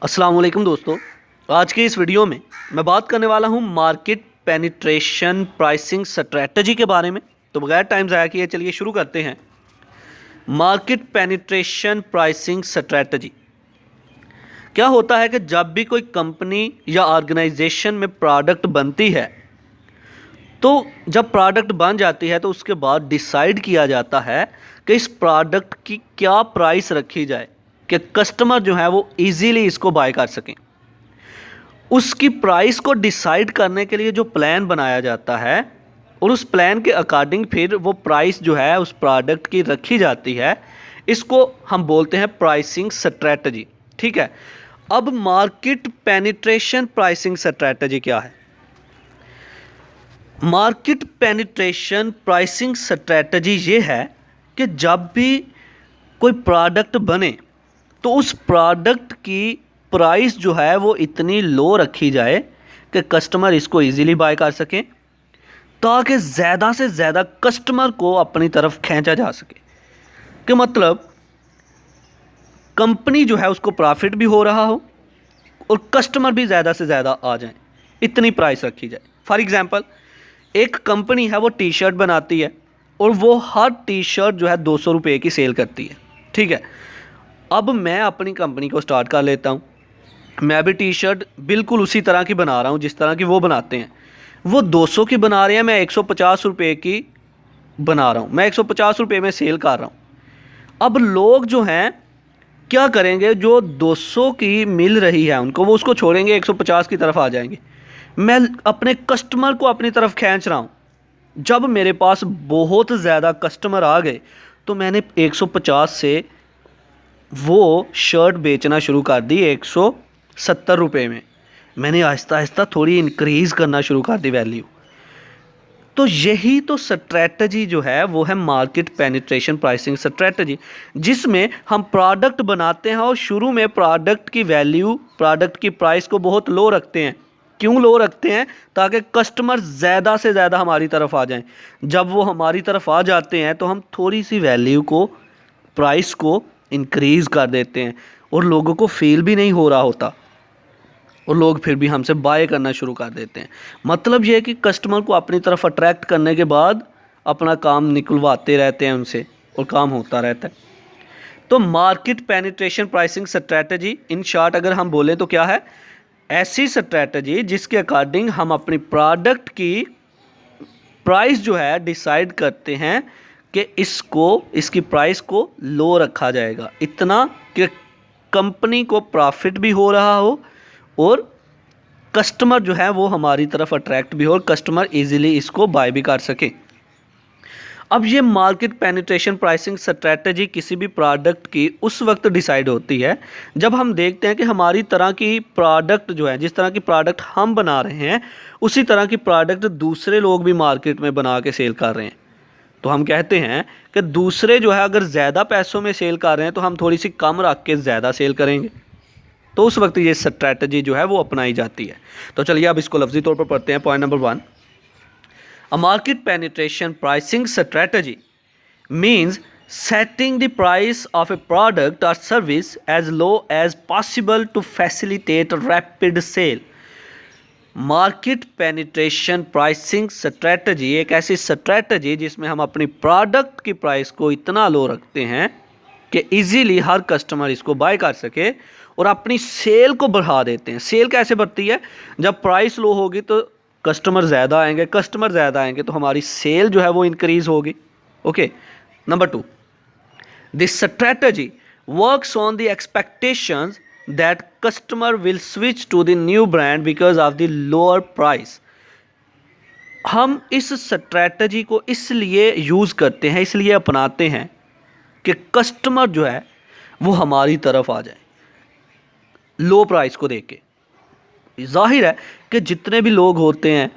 अस्सलाम वालेकुम दोस्तों। आज की इस वीडियो में मैं बात करने वाला हूं मार्केट पेनिट्रेशन प्राइसिंग स्ट्रैटेजी के बारे में। तो बगैर टाइम ज़ाया किए चलिए शुरू करते हैं। मार्केट पेनिट्रेशन प्राइसिंग स्ट्रैटेजी क्या होता है कि जब भी कोई कंपनी या ऑर्गेनाइजेशन में प्रोडक्ट बनती है, तो जब प्रोडक्ट बन जाती है तो उसके बाद डिसाइड किया जाता है कि इस प्रोडक्ट की क्या प्राइस रखी जाए कि कस्टमर जो है वो इजीली इसको बाय कर सकें। उसकी प्राइस को डिसाइड करने के लिए जो प्लान बनाया जाता है और उस प्लान के अकॉर्डिंग फिर वो प्राइस जो है उस प्रोडक्ट की रखी जाती है, इसको हम बोलते हैं प्राइसिंग स्ट्रैटेजी। ठीक है, अब मार्केट पेनिट्रेशन प्राइसिंग स्ट्रैटेजी क्या है? मार्केट पेनिट्रेशन प्राइसिंग स्ट्रैटेजी ये है कि जब भी कोई प्रोडक्ट बने तो उस प्रोडक्ट की प्राइस जो है वो इतनी लो रखी जाए कि कस्टमर इसको इजीली बाय कर सकें, ताकि ज़्यादा से ज़्यादा कस्टमर को अपनी तरफ खींचा जा सके। कि मतलब कंपनी जो है उसको प्रॉफिट भी हो रहा हो और कस्टमर भी ज़्यादा से ज़्यादा आ जाएं, इतनी प्राइस रखी जाए। फॉर एग्ज़ाम्पल, एक कंपनी है वो टी शर्ट बनाती है और वो हर टी शर्ट जो है 200 रुपये की सेल करती है। ठीक है, अब मैं अपनी कंपनी को स्टार्ट कर लेता हूँ। मैं भी टी शर्ट बिल्कुल उसी तरह की बना रहा हूँ जिस तरह की वो बनाते हैं। वो 200 की बना रहे हैं, मैं 150 रुपये की बना रहा हूँ, मैं 150 रुपये में सेल कर रहा हूँ। अब लोग जो हैं क्या करेंगे, जो 200 की मिल रही है उनको, वो उसको छोड़ेंगे, 150 की तरफ आ जाएंगे। मैं अपने कस्टमर को अपनी तरफ खींच रहा हूँ। जब मेरे पास बहुत ज़्यादा कस्टमर आ गए तो मैंने 150 से वो शर्ट बेचना शुरू कर दी 170 रुपये में। मैंने आहिस्ता आहिस्ता थोड़ी इंक्रीज़ करना शुरू कर दी वैल्यू। तो यही तो स्ट्रैटेजी जो है वो है मार्केट पेनिट्रेशन प्राइसिंग स्ट्रैटेजी, जिसमें हम प्रोडक्ट बनाते हैं और शुरू में प्रोडक्ट की वैल्यू, प्रोडक्ट की प्राइस को बहुत लो रखते हैं। क्यों लो रखते हैं? ताकि कस्टमर ज़्यादा से ज़्यादा हमारी तरफ आ जाएं। जब वो हमारी तरफ आ जाते हैं तो हम थोड़ी सी वैल्यू को, प्राइस को इंक्रीज़ कर देते हैं और लोगों को फील भी नहीं हो रहा होता और लोग फिर भी हमसे बाय करना शुरू कर देते हैं। मतलब ये है कि कस्टमर को अपनी तरफ अट्रैक्ट करने के बाद अपना काम निकलवाते रहते हैं उनसे और काम होता रहता है। तो market penetration pricing strategy in short अगर हम बोलें तो क्या है? ऐसी स्ट्रैटेजी जिसके अकॉर्डिंग हम अपनी प्रोडक्ट की प्राइस जो है डिसाइड करते हैं कि इसकी प्राइस को लो रखा जाएगा, इतना कि कंपनी को प्रॉफिट भी हो रहा हो और कस्टमर जो है वो हमारी तरफ अट्रैक्ट भी हो और कस्टमर इजीली इसको बाय भी कर सके। अब ये मार्केट पेनिट्रेशन प्राइसिंग स्ट्रैटेजी किसी भी प्रोडक्ट की उस वक्त डिसाइड होती है जब हम देखते हैं कि हमारी तरह की प्रोडक्ट जो है, जिस तरह की प्रोडक्ट हम बना रहे हैं उसी तरह की प्रोडक्ट दूसरे लोग भी मार्केट में बना के सेल कर रहे हैं। तो हम कहते हैं कि दूसरे जो है अगर ज़्यादा पैसों में सेल कर रहे हैं तो हम थोड़ी सी कम रख के ज़्यादा सेल करेंगे। तो उस वक्त ये स्ट्रैटेजी जो है वो अपनाई जाती है। तो चलिए अब इसको लफ्जी तौर पर पढ़ते हैं। Point number 1, a market penetration pricing strategy means setting the price of a product or service as low as possible to facilitate rapid sale। Market penetration pricing strategy एक ऐसी स्ट्रैटेजी जिसमें हम अपनी प्रोडक्ट की प्राइस को इतना लो रखते हैं कि इजीली हर कस्टमर इसको बाय कर सके और अपनी सेल को बढ़ा देते हैं। सेल कैसे बढ़ती है? जब प्राइस लो होगी तो कस्टमर ज़्यादा आएंगे, कस्टमर ज़्यादा आएंगे तो हमारी सेल जो है वो इंक्रीज़ होगी। Okay, number 2, this strategy works on the expectations that customer will switch to the new brand because of the lower price। हम इस स्ट्रैटेजी को इसलिए यूज़ करते हैं, इसलिए अपनाते हैं कि कस्टमर जो है वो हमारी तरफ आ जाए लो प्राइस को देख के। जाहिर है कि जितने भी लोग होते हैं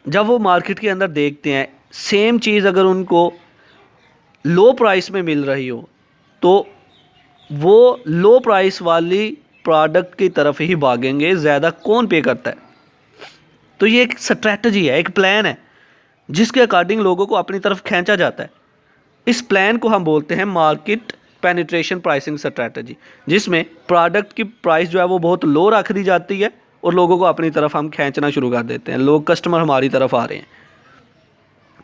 जब वो मार्केट के अंदर देखते हैं सेम चीज़ अगर उनको लो प्राइस में मिल रही हो तो वो लो प्राइस वाली प्रोडक्ट की तरफ ही भागेंगे। ज़्यादा कौन पे करता है? तो ये एक स्ट्रैटेजी है, एक प्लान है जिसके अकॉर्डिंग लोगों को अपनी तरफ खींचा जाता है। इस प्लान को हम बोलते हैं मार्केट पेनिट्रेशन प्राइसिंग स्ट्रैटेजी, जिसमें प्रोडक्ट की प्राइस जो है वो बहुत लो रख दी जाती है और लोगों को अपनी तरफ हम खींचना शुरू कर देते हैं, लोग कस्टमर हमारी तरफ आ रहे हैं।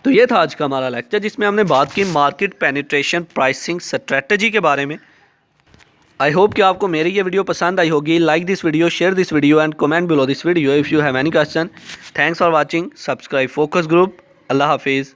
तो ये था आज का हमारा लेक्चर, जिसमें हमने बात की मार्केट पेनिट्रेशन प्राइसिंग स्ट्रैटेजी के बारे में। आई होप कि आपको मेरी ये वीडियो पसंद आई होगी। Like this video, share this video and comment below this video if you have any question. Thanks for watching. Subscribe focus group. अल्लाह हाफिज़।